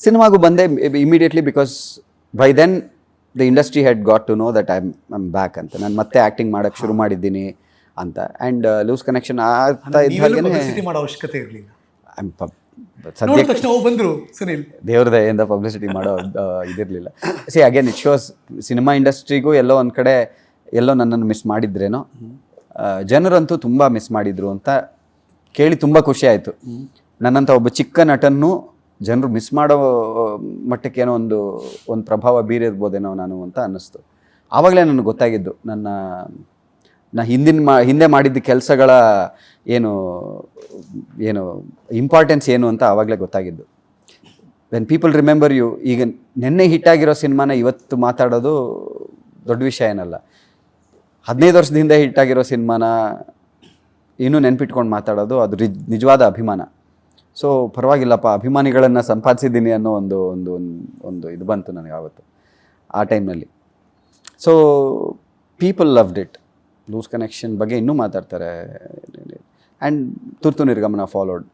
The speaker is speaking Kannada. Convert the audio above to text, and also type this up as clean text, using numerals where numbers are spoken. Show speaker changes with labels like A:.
A: ಸಿನಿಮಾಗೂ ಬಂದೆ immediately because by then the industry had got to know that I'm back ಅಂತ. ನಾನು ಮತ್ತೆ ಆ್ಯಕ್ಟಿಂಗ್ ಮಾಡೋಕ್ಕೆ ಶುರು ಮಾಡಿದ್ದೀನಿ ಅಂತ. ಆ್ಯಂಡ್ ಲೂಸ್ ಕನೆಕ್ಷನ್ ಆಗ್ತಾ ಇದ್ದಾಗೇ
B: ಪಬ್ಲಿಸಿಟಿ ಮಾಡೋ ಅವಶ್ಯಕತೆ ಇರಲಿಲ್ಲ.
A: ಸದ್ಯ
B: ತಕ್ಷಣ ಬಂದರು ಸುನಿಲ್,
A: ದೇವ್ರ ದಯೆಯಿಂದ ಪಬ್ಲಿಸಿಟಿ ಮಾಡೋ ಇದಿರಲಿಲ್ಲ. ಅಗೇನ್ ಇಟ್ ಶೋಸ್ ಸಿನಿಮಾ ಇಂಡಸ್ಟ್ರಿಗೂ ಎಲ್ಲೋ ಒಂದು ಕಡೆ ಎಲ್ಲೋ ನನ್ನನ್ನು ಮಿಸ್ ಮಾಡಿದ್ರೇನೋ, ಜನರಂತೂ ತುಂಬ ಮಿಸ್ ಮಾಡಿದ್ರು ಅಂತ ಕೇಳಿ ತುಂಬ ಖುಷಿ ಆಯಿತು. ನನ್ನಂಥ ಒಬ್ಬ ಚಿಕ್ಕ ನಟನ್ನು ಜನರು ಮಿಸ್ ಮಾಡೋ ಮಟ್ಟಕ್ಕೇನೋ ಒಂದು ಪ್ರಭಾವ ಬೀರಿರ್ಬೋದೇನೋ ನಾನು ಅಂತ ಅನ್ನಿಸ್ತು. ಆವಾಗಲೇ ನನಗೆ ಗೊತ್ತಾಗಿದ್ದು ನಾ ಹಿಂದೆ ಮಾಡಿದ್ದ ಕೆಲಸಗಳ ಏನು ಇಂಪಾರ್ಟೆನ್ಸ್ ಏನು ಅಂತ ಆವಾಗಲೇ ಗೊತ್ತಾಗಿದ್ದು. ವೆನ್ ಪೀಪಲ್ ರಿಮೆಂಬರ್ ಯು, ಈಗ ನೆನ್ನೆ ಹಿಟ್ಟಾಗಿರೋ ಸಿನಿಮಾನ ಇವತ್ತು ಮಾತಾಡೋದು ದೊಡ್ಡ ವಿಷಯ ಏನಲ್ಲ. 15 ವರ್ಷದ ಹಿಂದೆ ಹಿಟ್ಟಾಗಿರೋ ಸಿನಿಮಾನ ಇನ್ನೂ ನೆನ್ಪಿಟ್ಕೊಂಡು ಮಾತಾಡೋದು ಅದು ನಿಜವಾದ ಅಭಿಮಾನ. ಸೊ ಪರವಾಗಿಲ್ಲಪ್ಪ, ಅಭಿಮಾನಿಗಳನ್ನು ಸಂಪಾದಿಸಿದ್ದೀನಿ ಅನ್ನೋ ಒಂದು ಇದು ಬಂತು ನನಗೆ ಆವತ್ತು ಆ ಟೈಮ್ನಲ್ಲಿ. So people loved it. Loose connection ಬಗ್ಗೆ ಇನ್ನೂ ಮಾತಾಡ್ತಾರೆ. ಆ್ಯಂಡ್ ತುರ್ತು ನಿರ್ಗಮನ ಫಾಲೋಡ್.